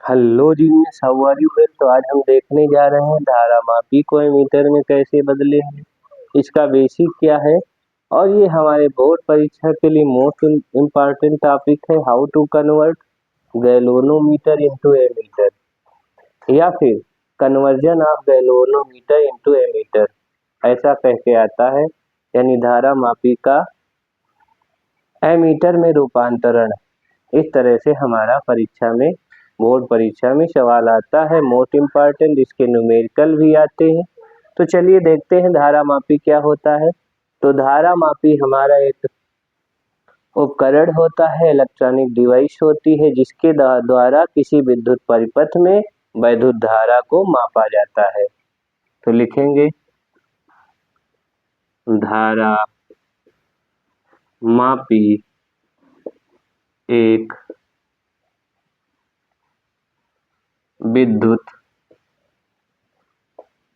Hello जी miss, how are you? तो आज हम देखने जा रहे हैं धारा मापी को एमीटर में कैसे बदले हैं, इसका बेसिक क्या है। और ये हमारे बोर्ड परीक्षा के लिए मोस्ट इम्पॉर्टेंट टॉपिक है, how to convert galvanometer into ammeter, या फिर conversion of galvanometer into ammeter, ऐसा कह के आता है। यानी धारा मापी का एमीटर में रूपांतरण। इस तरह से हमारा परीक्षा में, बोर्ड परीक्षा में सवाल आता है मोस्ट इम्पॉर्टेंट, इसके न्यूमेरिकल भी आते हैं। तो चलिए देखते हैं धारा मापी क्या होता है। तो धारा मापी हमारा एक उपकरण होता है, इलेक्ट्रॉनिक डिवाइस होती है, जिसके द्वारा किसी विद्युत परिपथ में वैद्युत धारा को मापा जाता है। तो लिखेंगे धारा मापी एक विद्युत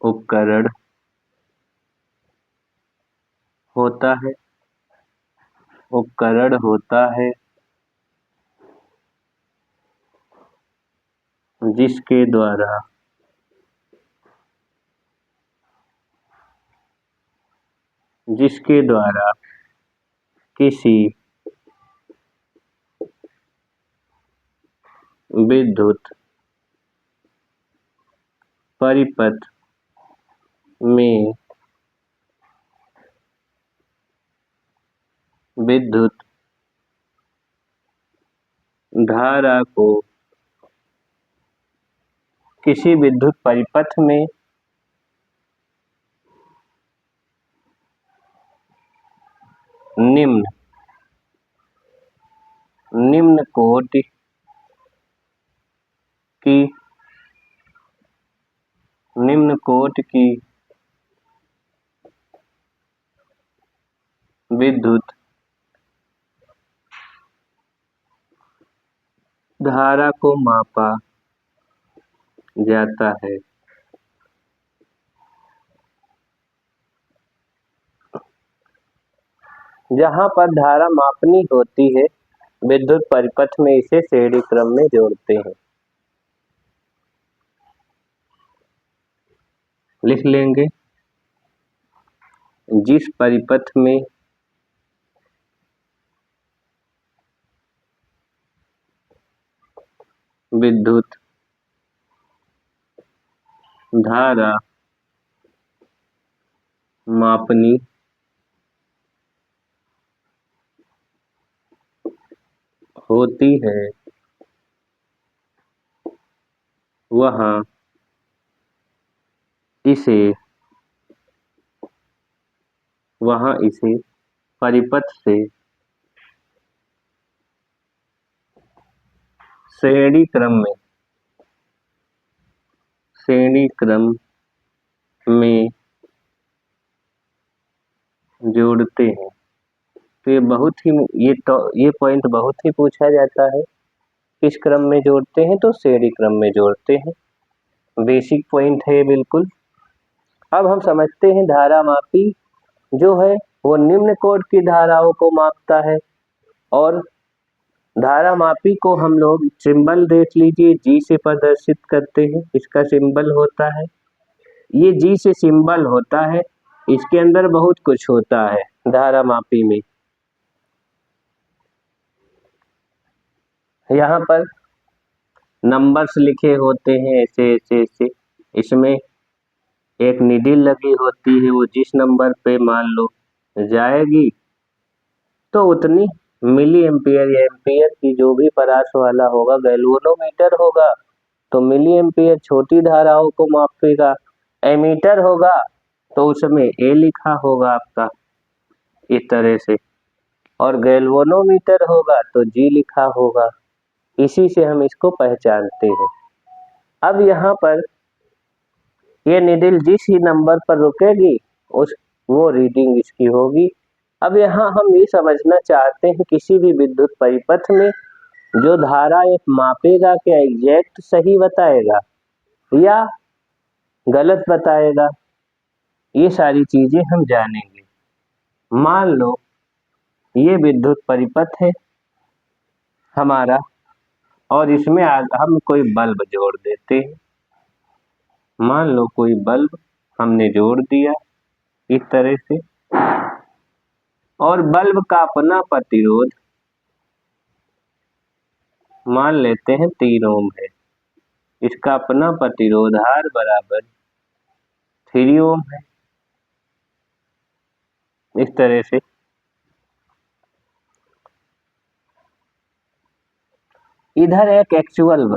उपकरण होता है, जिसके द्वारा किसी विद्युत परिपथ में विद्युत धारा को किसी विद्युत परिपथ में निम्न कोटि की विद्युत धारा को मापा जाता है। जहां पर धारा मापनी होती है विद्युत परिपथ में, इसे श्रेणी क्रम में जोड़ते हैं। लिख लेंगे जिस परिपथ में विद्युत धारा मापनी होती है वहां इसे परिपथ से श्रेणी क्रम में जोड़ते हैं। तो ये पॉइंट बहुत ही पूछा जाता है। किस क्रम में जोड़ते हैं? तो श्रेणी क्रम में जोड़ते हैं। बेसिक पॉइंट है बिल्कुल। अब हम समझते हैं धारा मापी जो है वो निम्न कोटि की धाराओं को मापता है। और धारा मापी को हम लोग सिंबल देख लीजिए, जी से प्रदर्शित करते हैं। इसका सिंबल होता है, ये जी से सिंबल होता है। इसके अंदर बहुत कुछ होता है धारा मापी में। यहाँ पर नंबर्स लिखे होते हैं ऐसे ऐसे ऐसे। इसमें एक नीडल लगी होती है, वो जिस नंबर पे मान लो जाएगी तो उतनी मिली एम्पियर या एम्पियर की जो भी परास वाला होगा, गैल्वेनोमीटर होगा तो मिली एम्पियर छोटी धाराओं को मापेगा। एमीटर होगा तो उसमें ए लिखा होगा आपका इस तरह से, और गैल्वेनोमीटर होगा तो जी लिखा होगा। इसी से हम इसको पहचानते हैं। अब यहाँ पर ये निडिल जिस ही नंबर पर रुकेगी वो रीडिंग इसकी होगी। अब यहाँ हम ये समझना चाहते हैं किसी भी विद्युत परिपथ में जो धारा एक मापेगा क्या एग्जैक्ट सही बताएगा या गलत बताएगा, ये सारी चीजें हम जानेंगे। मान लो ये विद्युत परिपथ है हमारा, और इसमें हम कोई बल्ब जोड़ देते हैं। मान लो कोई बल्ब हमने जोड़ दिया इस तरह से, और बल्ब का अपना प्रतिरोध मान लेते हैं 3 ओम है। इसका अपना प्रतिरोध R बराबर 3 ओम है। इस तरह से इधर एक एक्चुअल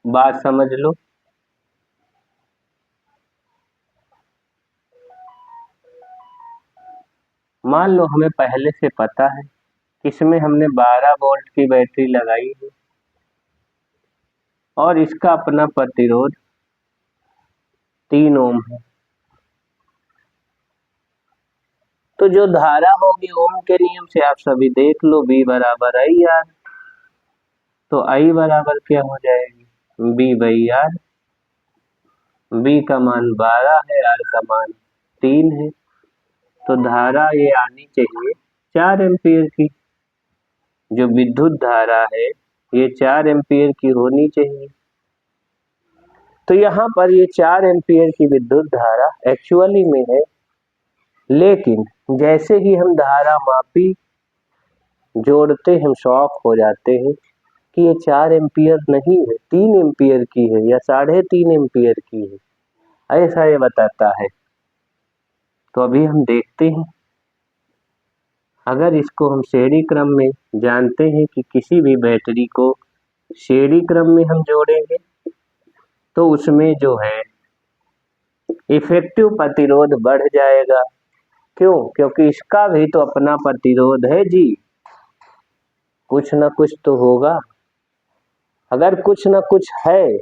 बात समझ लो। मान लो हमें पहले से पता है कि इसमें हमने 12 वोल्ट की बैटरी लगाई है और इसका अपना प्रतिरोध 3 ओम है। तो जो धारा होगी ओम के नियम से आप सभी देख लो, V बराबर आई आर। तो I बराबर क्या हो जाएगी, B बाई आर। B का मान 12 है, R का मान 3 है। तो धारा ये आनी चाहिए 4 एम्पीयर की। जो विद्युत धारा है ये 4 एम्पीयर की होनी चाहिए। तो यहाँ पर ये 4 एम्पीयर की विद्युत धारा एक्चुअली में है, लेकिन जैसे ही हम धारा मापी जोड़ते हम शॉक हो जाते हैं कि ये 4 एम्पीयर नहीं है, 3 एम्पीयर की है या 3.5 एम्पीयर की है, ऐसा ये बताता है। तो अभी हम देखते हैं, अगर इसको हम श्रेणी क्रम में जानते हैं कि किसी भी बैटरी को श्रेणी क्रम में हम जोड़ेंगे तो उसमें जो है इफेक्टिव प्रतिरोध बढ़ जाएगा। क्यों? क्योंकि इसका भी तो अपना प्रतिरोध है जी, कुछ ना कुछ तो होगा। अगर कुछ ना कुछ है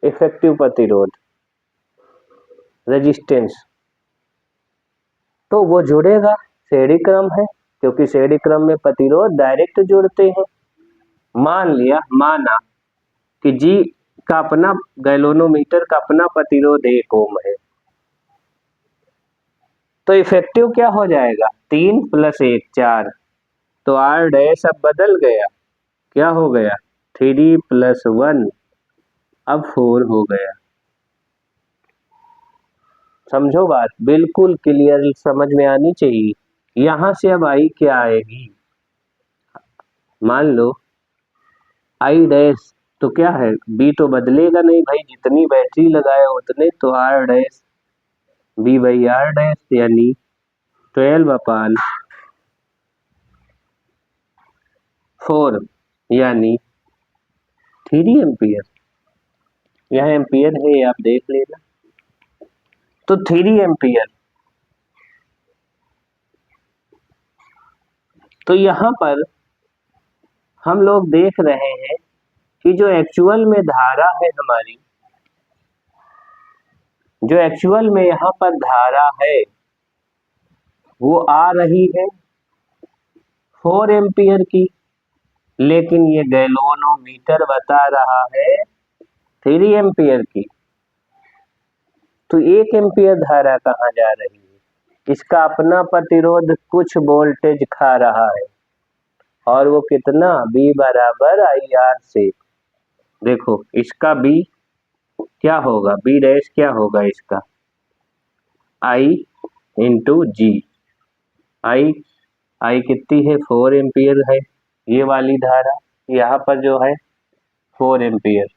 इफेक्टिव प्रतिरोध रेजिस्टेंस, तो वो जुड़ेगा। श्रेणी क्रम है, क्योंकि श्रेणी क्रम में प्रतिरोध डायरेक्ट जुड़ते हैं। माना कि जी का अपना गैल्वेनोमीटर का अपना प्रतिरोध 1 ओम है, तो इफेक्टिव क्या हो जाएगा, 3 + 1 4। तो R डैश अब बदल गया, क्या हो गया, 3 + 1 अब 4 हो गया। समझो बात, बिल्कुल क्लियर समझ में आनी चाहिए। यहां से अब I क्या आएगी, मान लो I डैश तो क्या है, B तो बदलेगा नहीं भाई, जितनी बैटरी लगाए उतने, तो R dash B by R dash यानी 12/4 यानी 3 एम्पीयर। यह एम्पीयर है, आप देख लेना। तो 3 एम्पीयर। तो यहाँ पर हम लोग देख रहे हैं कि जो एक्चुअल में धारा है हमारी, जो एक्चुअल में यहाँ पर धारा है वो आ रही है 4 एम्पीयर की, लेकिन ये गैल्वेनोमीटर बता रहा है 3 एम्पीयर की। तो 1 एम्पीयर धारा कहाँ जा रही है, इसका अपना प्रतिरोध कुछ वोल्टेज खा रहा है, और वो कितना, B बराबर IR से। देखो इसका B क्या होगा, B डैश क्या होगा इसका, I × G। I कितनी है, 4 एम्पीयर है ये वाली धारा, यहाँ पर जो है 4 एम्पीयर,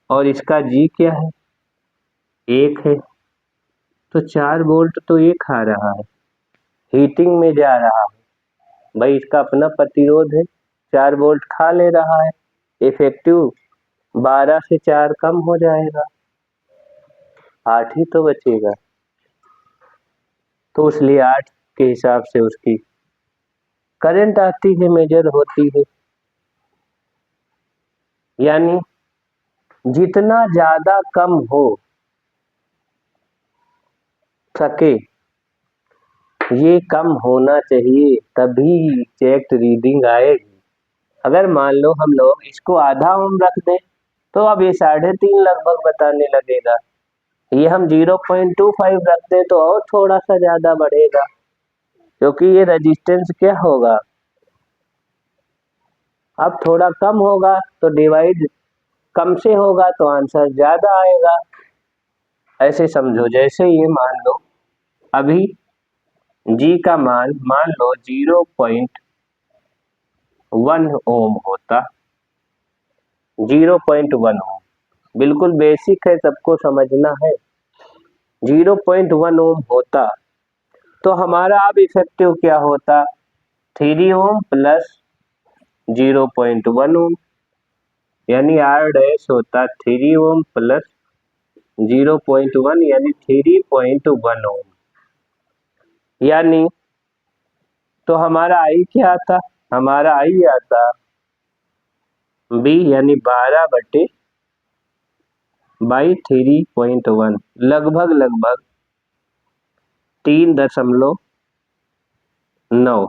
और इसका G क्या है, 1 है। तो 4 वोल्ट तो ये खा रहा है, हीटिंग में जा रहा है भाई, इसका अपना प्रतिरोध है, 4 वोल्ट खा ले रहा है, इफेक्टिव 12 से 4 कम हो जाएगा, 8 ही तो बचेगा। तो इसलिए 8 के हिसाब से उसकी करंट आती है, मेजर होती है। यानी जितना ज्यादा कम हो सके ये कम होना चाहिए, तभी चेक रीडिंग आएगी। अगर मान लो हम लोग इसको आधा ओम रख दें तो अब ये 3.5 लगभग बताने लगेगा। ये हम 0.25 रख दें तो और थोड़ा सा ज्यादा बढ़ेगा, क्योंकि ये रेजिस्टेंस क्या होगा, अब थोड़ा कम होगा तो डिवाइड कम से होगा तो आंसर ज्यादा आएगा। ऐसे समझो, जैसे ये मान लो अभी जी का मान मान लो 0.1 ओम होता, 0.1 ओम बिल्कुल बेसिक है, सबको समझना है। 0.1 ओम होता तो हमारा अब इफेक्टिव क्या होता, 3 ओम प्लस 0.1 ओम, यानी आर डैश होता 3 ओम प्लस 0.1 यानी 3.1 ओम। यानी तो हमारा आई क्या आता, हमारा आई आता बी यानी 12/3.1 लगभग 3.9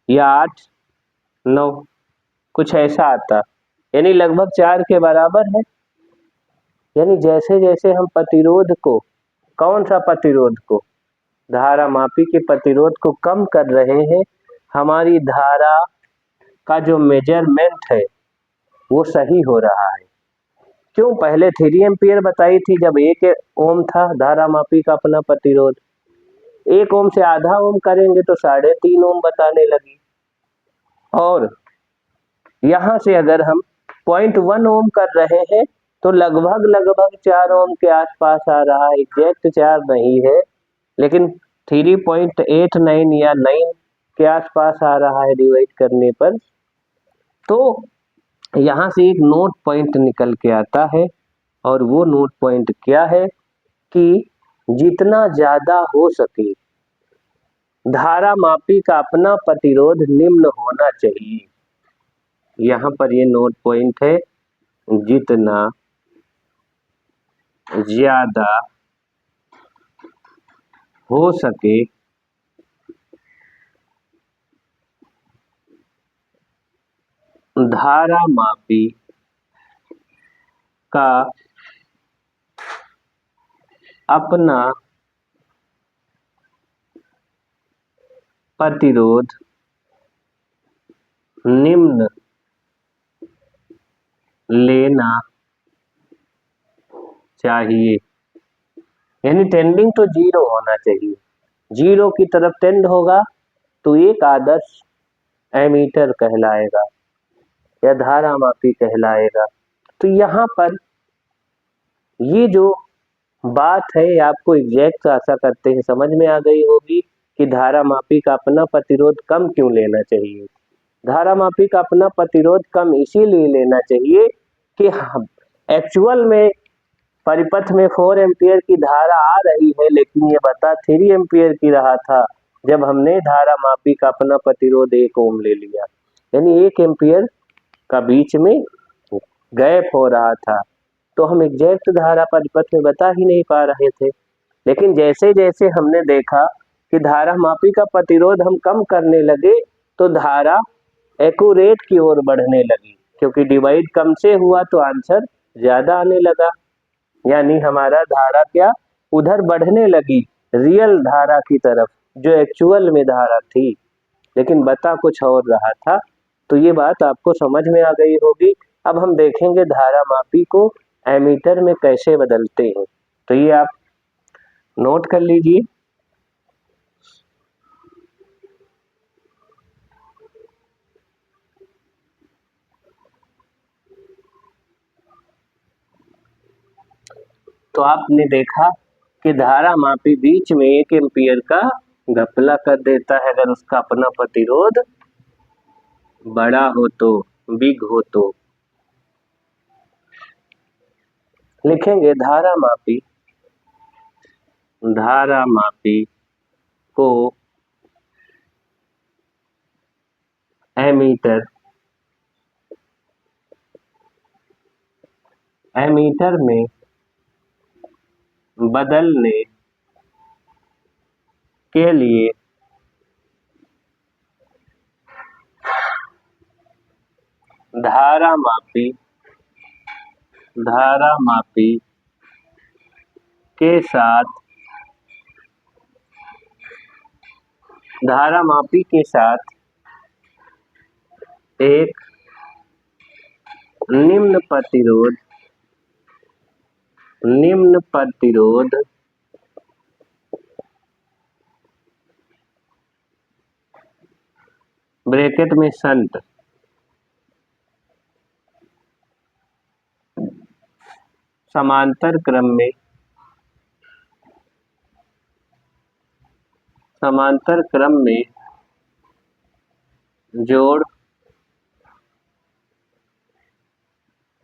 या 8-9 कुछ ऐसा आता, यानी लगभग 4 के बराबर है। यानी जैसे जैसे हम प्रतिरोध को, कौन सा प्रतिरोध को, धारा मापी के प्रतिरोध को कम कर रहे हैं, हमारी धारा का जो मेजरमेंट है वो सही हो रहा है। क्यों, पहले 3 एम्पियर बताई थी जब 1 ओम था धारा मापी का अपना प्रतिरोध, 1 ओम से आधा ओम करेंगे तो 3.5 ओम बताने लगी। और यहां से अगर हम 0.1 ओम कर रहे हैं तो लगभग 4 ओम के आसपास आ रहा है, एग्जैक्ट 4 नहीं है लेकिन 3.89 या 9 के आसपास आ रहा है डिवाइड करने पर। तो यहां से एक नोट पॉइंट निकल के आता है, और वो नोट पॉइंट क्या है कि जितना ज्यादा हो सके धारा मापी का अपना प्रतिरोध निम्न होना चाहिए। यहाँ पर ये नोट पॉइंट है, जितना ज्यादा हो सके धारा मापी का अपना प्रतिरोध निम्न लेना चाहिए। यानी टेंडिंग तो 0 होना चाहिए, 0 की तरफ टेंड होगा तो एक आदर्श एमीटर कहलाएगा या धारा मापी कहलाएगा। तो यहाँ पर ये जो बात है आपको एग्जैक्ट आशा करते हैं समझ में आ गई होगी कि धारा मापी का अपना प्रतिरोध कम क्यों लेना चाहिए। धारा मापी का अपना प्रतिरोध कम इसीलिए लेना चाहिए कि एक्चुअल में परिपथ में 4 एम्पियर की धारा आ रही है, लेकिन ये बता 3 एम्पियर की रहा था जब हमने धारा मापी का अपना प्रतिरोध 1 ओम ले लिया। यानी 1 एम्पियर का बीच में गैप हो रहा था, तो हम एग्जैक्ट धारा परिपथ में बता ही नहीं पा रहे थे। लेकिन जैसे जैसे हमने देखा कि धारा मापी का प्रतिरोध हम कम करने लगे तो धारा एक्यूरेट की ओर बढ़ने लगी, क्योंकि डिवाइड कम से हुआ तो आंसर ज्यादा आने लगा। यानी हमारा धारा क्या उधर बढ़ने लगी, रियल धारा की तरफ, जो एक्चुअल में धारा थी, लेकिन बता कुछ और रहा था। तो ये बात आपको समझ में आ गई होगी। अब हम देखेंगे धारा मापी को एमीटर में कैसे बदलते हैं, तो ये आप नोट कर लीजिए। तो आपने देखा कि धारा मापी बीच में 1 एम्पियर का घपला कर देता है अगर उसका अपना प्रतिरोध बड़ा हो तो, बिग हो तो। लिखेंगे धारा मापी को एमीटर में बदलने के लिए धारा मापी के साथ एक निम्न प्रतिरोध ब्रैकेट में शंट समांतर क्रम में जोड़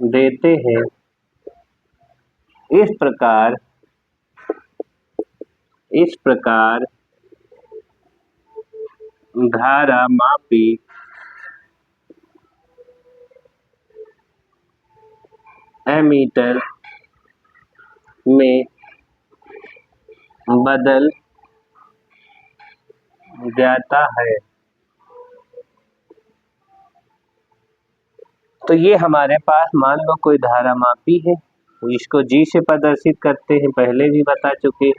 देते हैं। इस प्रकार धारामापी एमीटर में बदल जाता है। तो ये हमारे पास मान लो कोई धारामापी है, इसको जी से प्रदर्शित करते हैं, पहले भी बता चुके हैं।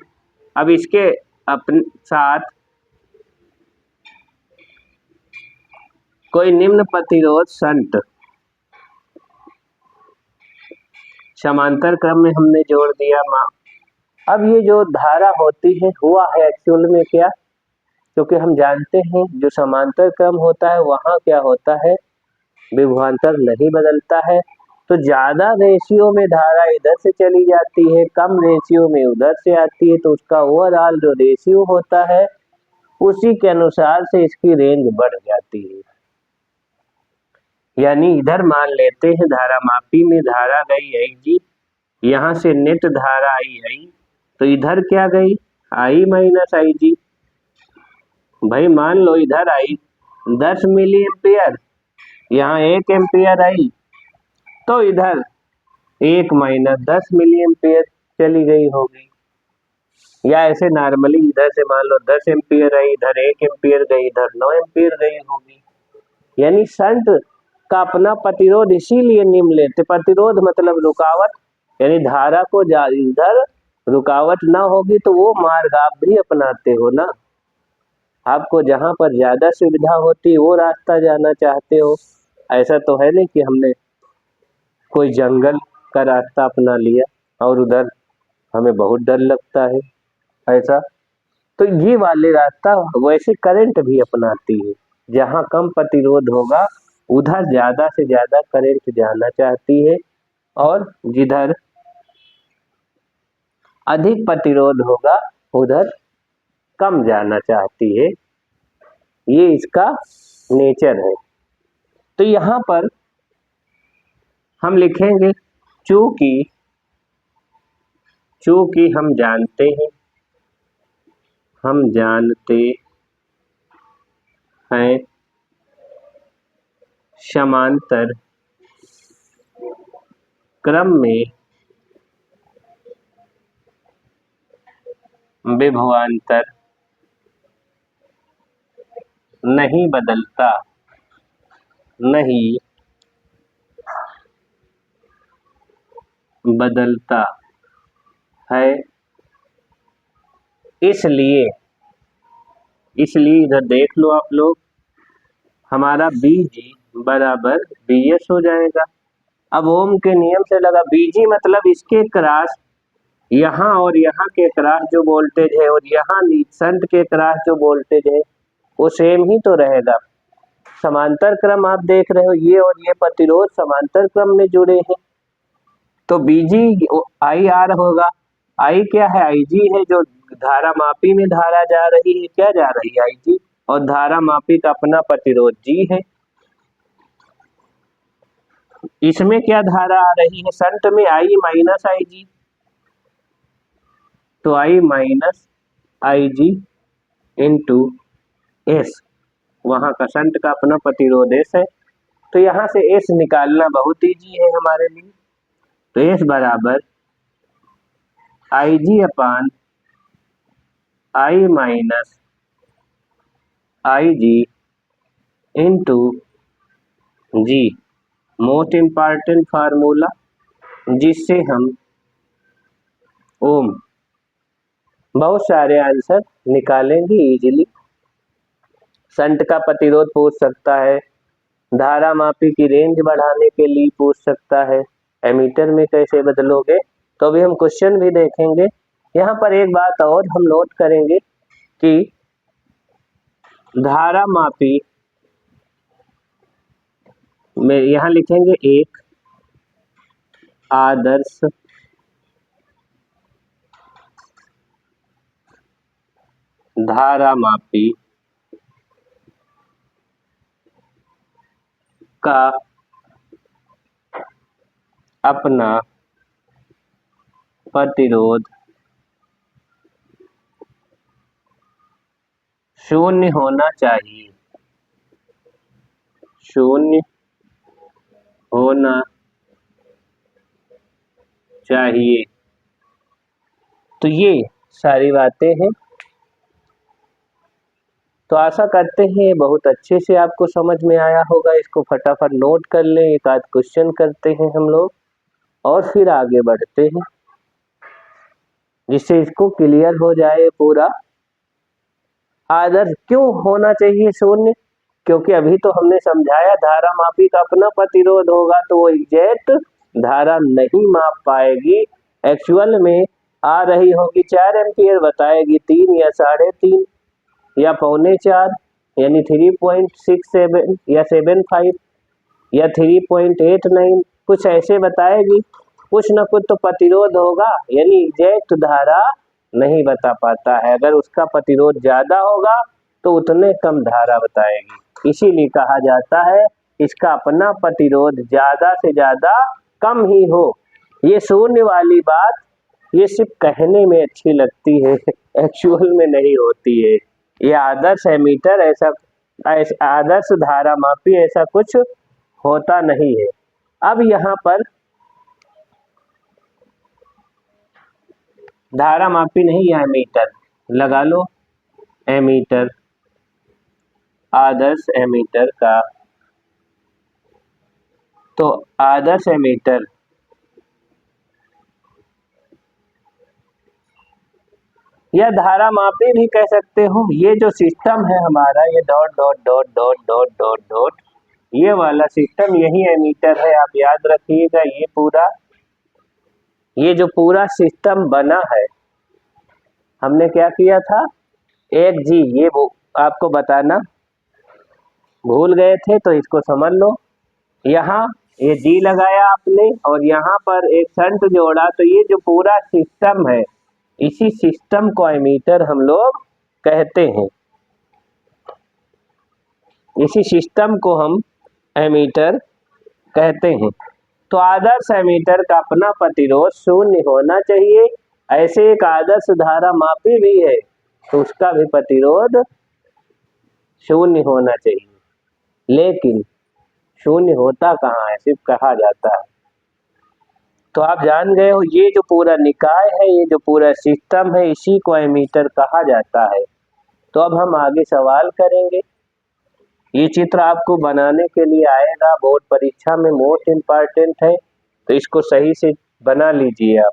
अब इसके अपने साथ कोई निम्न प्रतिरोध शंट समांतर क्रम में हमने जोड़ दिया अब ये जो धारा होती है हुआ है एक्चुअल में क्या, क्योंकि हम जानते हैं जो समांतर क्रम होता है वहां क्या होता है, विभवांतर नहीं बदलता है। तो ज्यादा रेशियो में धारा इधर से चली जाती है, कम रेशियो में उधर से आती है, तो उसका ओवरऑल जो रेशियो होता है उसी के अनुसार से इसकी रेंज बढ़ जाती है। यानी इधर मान लेते हैं धारामापी में धारा गई आई जी, यहाँ से नेट धारा आई, तो इधर क्या गई आई माइनस आई जी। भाई मान लो इधर आई 10 मिली एम्पियर, यहाँ 1 एम्पियर आई, तो इधर 1 माइनस 10 मिली एम्पियर चली गई होगी। या ऐसे नॉर्मली इधर से मान लो 10 एम्पियर आई, इधर 1 एम्पियर गई, इधर 9 एम्पियर गई होगी। यानी शंट का अपना प्रतिरोध इसीलिए निम्न लेते, प्रतिरोध मतलब रुकावट, यानी धारा को इधर रुकावट ना होगी तो वो मार्ग आप भी अपनाते हो ना, आपको जहां पर ज्यादा सुविधा होती वो रास्ता जाना चाहते हो। ऐसा तो है नहीं कि हमने कोई जंगल का रास्ता अपना लिया और उधर हमें बहुत डर लगता है ऐसा। तो ये वाले रास्ता वैसे करंट भी अपनाती है, जहां कम प्रतिरोध होगा उधर ज्यादा से ज्यादा करंट जाना चाहती है, और जिधर अधिक प्रतिरोध होगा उधर कम जाना चाहती है। ये इसका नेचर है। तो यहाँ पर हम लिखेंगे चूंकि हम जानते हैं समांतर क्रम में विभवांतर नहीं बदलता है, इसलिए इधर देख लो आप लोग, हमारा BG बराबर BS हो जाएगा। अब ओम के नियम से लगा, BG मतलब इसके क्रॉस यहाँ और यहाँ के क्रॉस जो वोल्टेज है और यहाँ शंट के क्रॉस जो वोल्टेज है वो सेम ही तो रहेगा। समांतर क्रम आप देख रहे हो, ये और ये प्रतिरोध समांतर क्रम में जुड़े हैं, तो BG IR होगा। I क्या है, IG है, जो धारा मापी में धारा जा रही है, क्या जा रही है IG, और धारा मापी का अपना प्रतिरोध G है। इसमें क्या धारा आ रही है शंट में, I माइनस IG, तो I minus IG into S, वहां का शंट का अपना प्रतिरोध S है, तो यहाँ से S निकालना बहुत ईजी है हमारे लिए। तो S बराबर IG upon I minus IG into G, most important formula, जिससे हम ओम बहुत सारे आंसर निकालेंगे इजीली। शंट का प्रतिरोध पूछ सकता है, धारामापी की रेंज बढ़ाने के लिए पूछ सकता है, एमीटर में कैसे बदलोगे, तो अभी हम क्वेश्चन भी देखेंगे। यहाँ पर एक बात और हम नोट करेंगे कि धारामापी में यहाँ लिखेंगे एक आदर्श धारामापी का अपना प्रतिरोध शून्य होना चाहिए, शून्य होना चाहिए। तो ये सारी बातें हैं। तो आशा करते हैं बहुत अच्छे से आपको समझ में आया होगा। इसको फटाफट नोट कर लें, एक आध क्वेश्चन करते हैं हम लोग और फिर आगे बढ़ते हैं, जिससे इसको क्लियर हो जाए पूरा। आदर्श क्यों होना चाहिए शून्य, क्योंकि अभी तो हमने समझाया धारामापी का अपना प्रतिरोध होगा तो वो एग्जैक्ट धारा नहीं माप पाएगी। एक्चुअल में आ रही होगी 4 एम्पियर, बताएगी 3 या 3.5 या 3.25 यानी 3.67 या 75 या 3.89, कुछ ऐसे बताएगी। कुछ न कुछ तो प्रतिरोध होगा, यानी एग्जैक्ट धारा नहीं बता पाता है। अगर उसका प्रतिरोध ज्यादा होगा तो उतने कम धारा बताएगी। इसीलिए कहा जाता है इसका अपना प्रतिरोध ज्यादा से ज्यादा कम ही हो। ये शून्य वाली बात ये सिर्फ कहने में अच्छी लगती है, एक्चुअल में नहीं होती है। ये आदर्श एमीटर ऐसा आदर्श धारामापी ऐसा कुछ होता नहीं है। अब यहाँ पर धारामापी नहीं या एमीटर लगा लो, एमीटर आदर्श एमीटर का, तो आदर्श एमीटर या धारामापी भी कह सकते हो। ये जो सिस्टम है हमारा, ये dot dot dot dot dot dot dot ये वाला सिस्टम यही एमीटर है। आप याद रखिएगा ये जो पूरा सिस्टम बना है, हमने क्या किया था, एक जी ये वो आपको बताना भूल गए थे तो इसको समझ लो। यहाँ ये जी लगाया आपने और यहाँ पर एक शंट जोड़ा, तो ये जो पूरा सिस्टम है इसी सिस्टम को एमीटर हम लोग कहते हैं। इसी सिस्टम को हम एमीटर कहते हैं। तो आदर्श एमीटर का अपना प्रतिरोध शून्य होना चाहिए। ऐसे एक आदर्श धारामापी भी है तो उसका भी प्रतिरोध शून्य होना चाहिए, लेकिन शून्य होता कहाँ है, सिर्फ कहा जाता है। तो आप जान गए हो ये जो पूरा निकाय है, ये जो पूरा सिस्टम है, इसी को एमीटर कहा जाता है। तो अब हम आगे सवाल करेंगे। ये चित्र आपको बनाने के लिए आएगा, बोर्ड परीक्षा में मोस्ट इम्पॉर्टेंट है, तो इसको सही से बना लीजिए आप।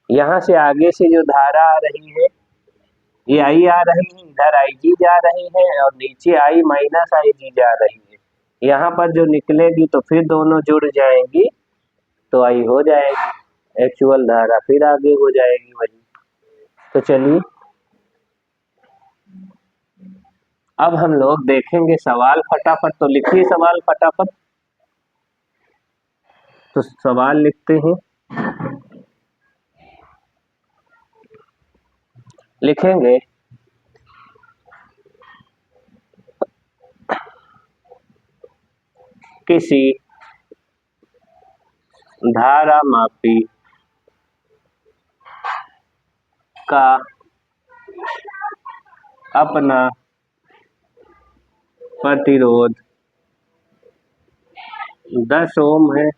यहाँ से आगे से जो धारा आ रही है ये आई आ रही है, इधर आई जी जा रही है और नीचे आई माइनस आई जी जा रही है। यहाँ पर जो निकलेगी तो फिर दोनों जुड़ जाएंगी तो आई हो जाएगी एक्चुअल धारा, फिर आगे हो जाएगी वही। तो चलिए अब हम लोग देखेंगे सवाल फटाफट। तो लिखिए सवाल फटाफट। तो सवाल लिखते हैं, लिखेंगे किसी धारामापी का अपना प्रतिरोध 10 ओम है,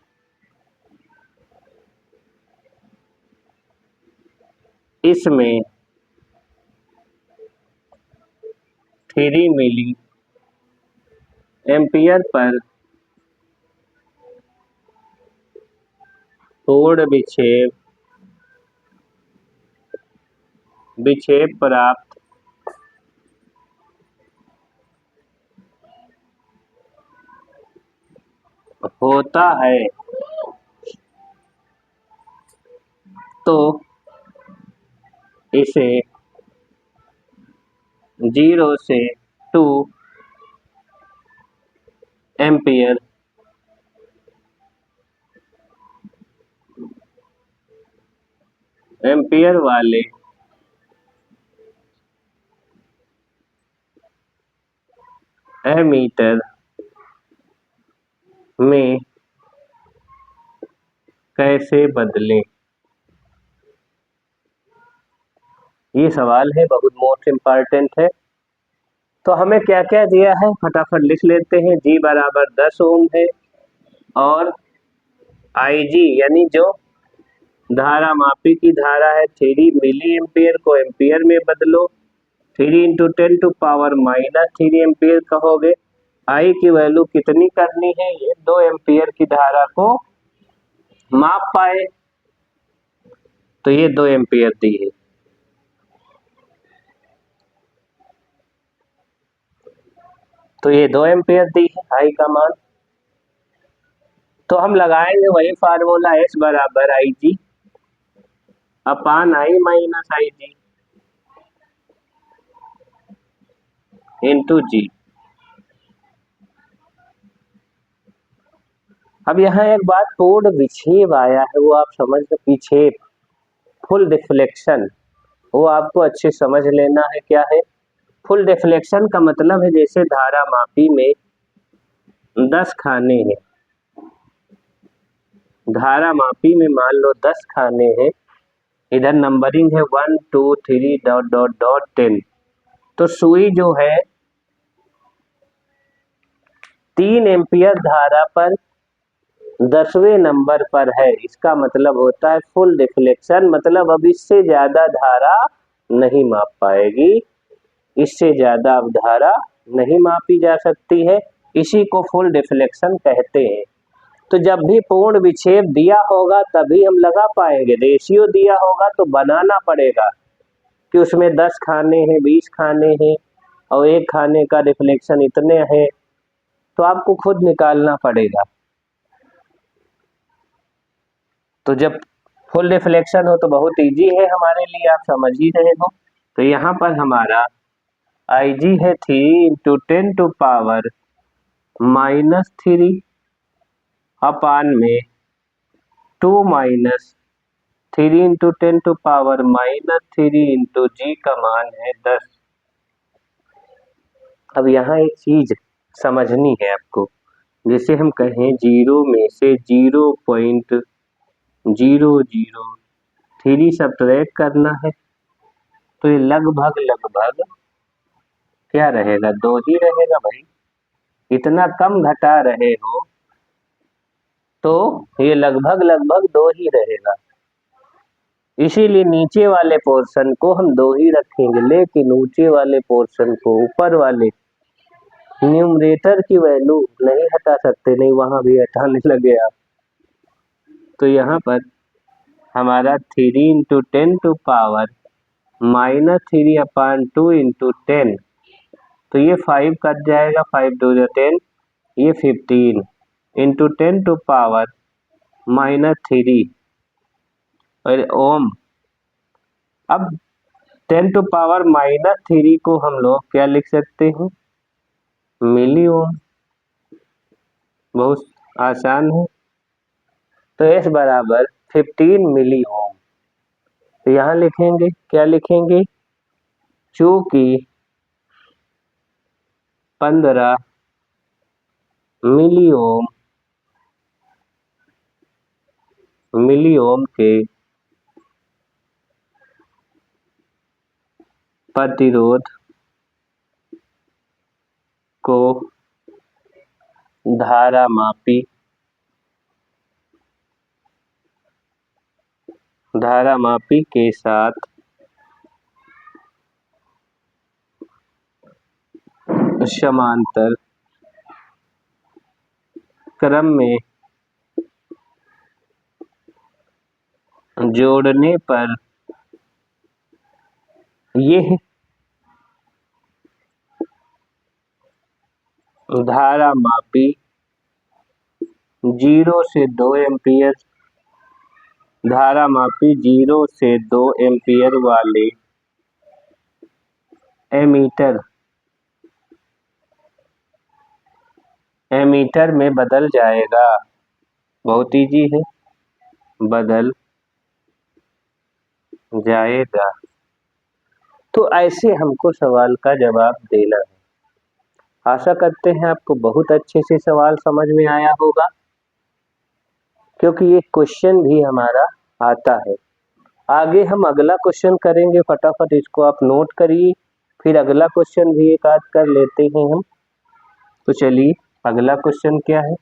इसमें 3 मिली एम्पियर पर पूर्ण विक्षेप प्राप्त होता है तो इसे 0 से 2 एम्पियर वाले एमीटर में कैसे बदलें। ये सवाल है, बहुत मोस्ट इम्पॉर्टेंट है। तो हमें क्या क्या दिया है फटाफट लिख लेते हैं। जी बराबर 10 ओम है और IG यानी जो धारा मापी की धारा है 3 मिली एम्पियर को एम्पियर में बदलो। 3 इंटू 10 टू पावर -3 एम्पियर कहोगे। आई की वैल्यू कितनी करनी है, ये 2 एम्पियर की धारा को माप पाए, तो ये 2 एम्पियर दी है। तो ये 2 एम्पियर दी है आई का मान। तो हम लगाएंगे वही फार्मूला, S बराबर IG upon I minus IG into g. अब यहाँ एक बात, पूर्ण विक्षेप आया है, वो आप समझ लो, विक्षेप फुल डिफ्लेक्शन, वो आपको अच्छे समझ लेना है क्या है। फुल डिफ्लेक्शन का मतलब है जैसे धारा मापी में 10 खाने हैं, धारा मापी में मान लो 10 खाने हैं, इधर नंबरिंग है 1 2 3 डॉट डॉट डॉट 10। तो सुई जो है 3 एम्पियर धारा पर 10वें नंबर पर है, इसका मतलब होता है फुल डिफ्लेक्शन, मतलब अब इससे ज्यादा धारा नहीं माप पाएगी, इससे ज्यादा अब धारा नहीं मापी जा सकती है, इसी को फुल डिफ्लेक्शन कहते हैं। तो जब भी पूर्ण विक्षेप दिया होगा तभी हम लगा पाएंगे, रेशियो दिया होगा तो बनाना पड़ेगा कि उसमें 10 खाने हैं, 20 खाने हैं और एक खाने का रिफ्लेक्शन इतने हैं, तो आपको खुद निकालना पड़ेगा। तो जब फुल रिफ्लेक्शन हो तो बहुत इजी है हमारे लिए, आप समझ ही रहे हो। तो यहाँ पर हमारा IG है 3 इंटू 10 टू पावर -3 अपान में 2 minus 3 into 10 to power -3 into g का मान है 10। अब यहाँ एक चीज समझनी है आपको, जैसे हम कहें 0 में से 0.003 सब्ट्रैक्ट करना है, तो ये लगभग लगभग क्या रहेगा, 2 ही रहेगा भाई। इतना कम घटा रहे हो तो ये लगभग लगभग 2 ही रहेगा, इसीलिए नीचे वाले पोर्शन को हम 2 ही रखेंगे, लेकिन ऊंचे वाले पोर्शन को, ऊपर वाले न्यूमरेटर की वैल्यू नहीं हटा सकते, नहीं वहां भी हटाने लगे आप। तो यहाँ पर हमारा 3 into 10 to power -3 upon 2 into 10, तो ये 5 कट जाएगा, 5 2 10, ये 15 इंटू 10 टू पावर -3 और ओम। अब 10 टू पावर -3 को हम लोग क्या लिख सकते हैं, मिली ओम, बहुत आसान है। तो S बराबर 15 मिली ओम। तो यहाँ लिखेंगे, क्या लिखेंगे, चूंकि 15 मिली ओम के प्रतिरोध को धारा मापी के साथ समांतर क्रम में जोड़ने पर यह धारा मापी 0 से 2 एम्पियर, धारा मापी 0 से 2 एम्पियर वाले एमीटर में बदल जाएगा। बहुत इजी है, बदल जाएगा। तो ऐसे हमको सवाल का जवाब देना है। आशा करते हैं आपको बहुत अच्छे से सवाल समझ में आया होगा, क्योंकि ये क्वेश्चन भी हमारा आता है। आगे हम अगला क्वेश्चन करेंगे, फटाफट इसको आप नोट करिए, फिर अगला क्वेश्चन भी एक आध कर लेते हैं हम। तो चलिए अगला क्वेश्चन क्या है।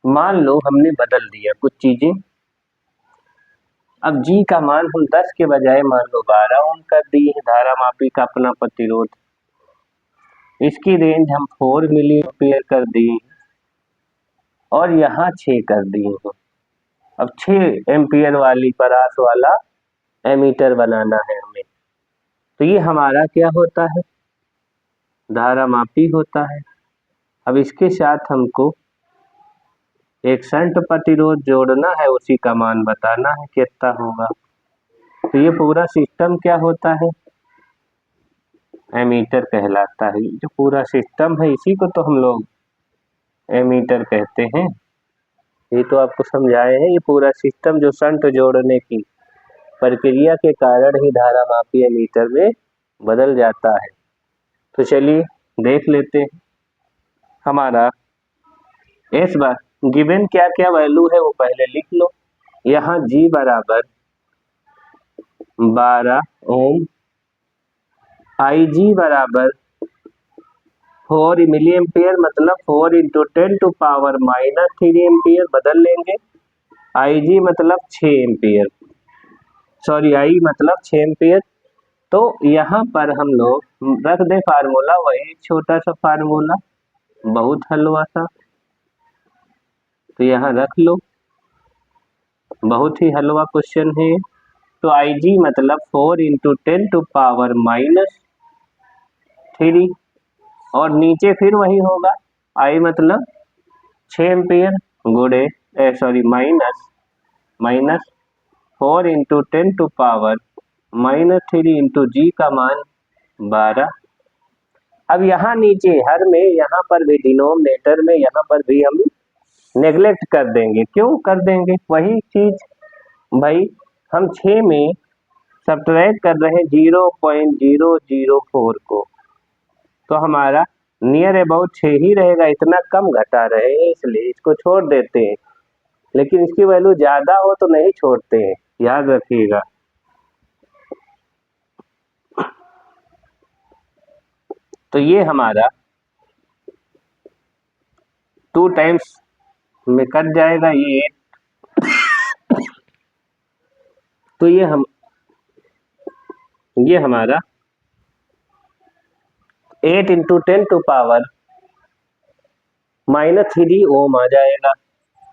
मान लो हमने बदल दिया कुछ चीजें। अब जी का मान हम 10 के बजाय मान लो 12 ओम कर दिए हैं, धारा मापी का अपना प्रतिरोध। इसकी रेंज हम 4 मिली एम्पियर कर दिए और यहाँ 6 कर दिए हैं। अब 6 एम्पियर वाली परास वाला एमीटर बनाना है हमें। तो ये हमारा क्या होता है, धारा मापी होता है। अब इसके साथ हमको एक शंट प्रतिरोध जोड़ना है, उसी का मान बताना है कितना होगा। तो ये पूरा सिस्टम क्या होता है, एमीटर कहलाता है। जो पूरा सिस्टम है इसी को तो हम लोग एमीटर कहते हैं। ये तो आपको समझाए हैं, ये पूरा सिस्टम जो शंट जोड़ने की प्रक्रिया के कारण ही धारा मापी एमीटर में बदल जाता है। तो चलिए देख लेते हैं। हमारा इस बार गिवन क्या क्या वैल्यू है वो पहले लिख लो। यहाँ G बराबर 12 ओम, IG बराबर 4 मिली एम्पियर, मतलब 4 × 10⁻³ एम्पियर बदल लेंगे। IG मतलब 6 एम्पियर, सॉरी I मतलब 6 एम्पियर। तो यहाँ पर हम लोग रख दे फार्मूला, वही छोटा सा फार्मूला, बहुत हलवा सा। तो यहाँ रख लो, बहुत ही हलवा क्वेश्चन है। तो IG मतलब 4 × 10⁻³ और नीचे फिर वही होगा, I मतलब 6 एम्पियर गुणे माइनस 4 × 10⁻³ × G का मान 12। अब यहाँ नीचे हर में, यहाँ पर भी डिनोमिनेटर में, यहाँ पर भी हम नेग्लेक्ट कर देंगे। क्यों कर देंगे, वही चीज भाई, हम 6 में सब्ट्रैक्ट कर रहे हैं 0.004 को, तो हमारा नियर अबाउट 6 ही रहेगा, इतना कम घटा रहे हैं, इसलिए इसको छोड़ देते हैं। लेकिन इसकी वैल्यू ज्यादा हो तो नहीं छोड़ते हैं, याद रखिएगा। तो ये हमारा 2 टाइम्स में कट जाएगा ये 8। तो ये हमारा 8 × 10⁻³ ओम आ जाएगा।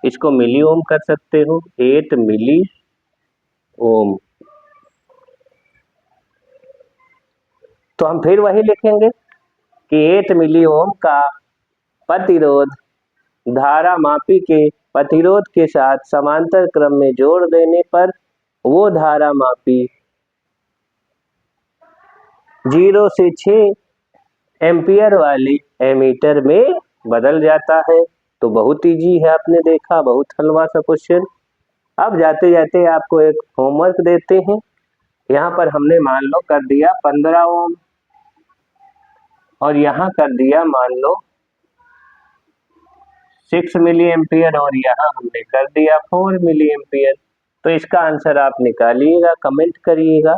इसको मिली ओम कर सकते हो, 8 मिली ओम। तो हम फिर वही लिखेंगे कि 8 मिली ओम का प्रतिरोध धारा मापी के प्रतिरोध के साथ समांतर क्रम में जोड़ देने पर वो धारा मापी 0 से 6 एम्पियर वाले एमीटर में बदल जाता है। तो बहुत इजी है, आपने देखा, बहुत हलवा सा क्वेश्चन। अब जाते जाते आपको एक होमवर्क देते हैं। यहाँ पर हमने मान लो कर दिया 15 ओम और यहाँ कर दिया मान लो 6 मिली एम्पियर और यहाँ हमने कर दिया 4 मिली एम्पियर। तो इसका आंसर आप निकालिएगा, कमेंट करिएगा।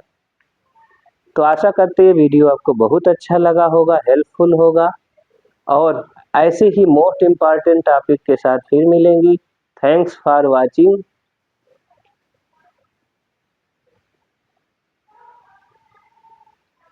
तो आशा करते हैं वीडियो आपको बहुत अच्छा लगा होगा, हेल्पफुल होगा, और ऐसे ही मोस्ट इम्पॉर्टेंट टॉपिक के साथ फिर मिलेंगी। Thanks for watching.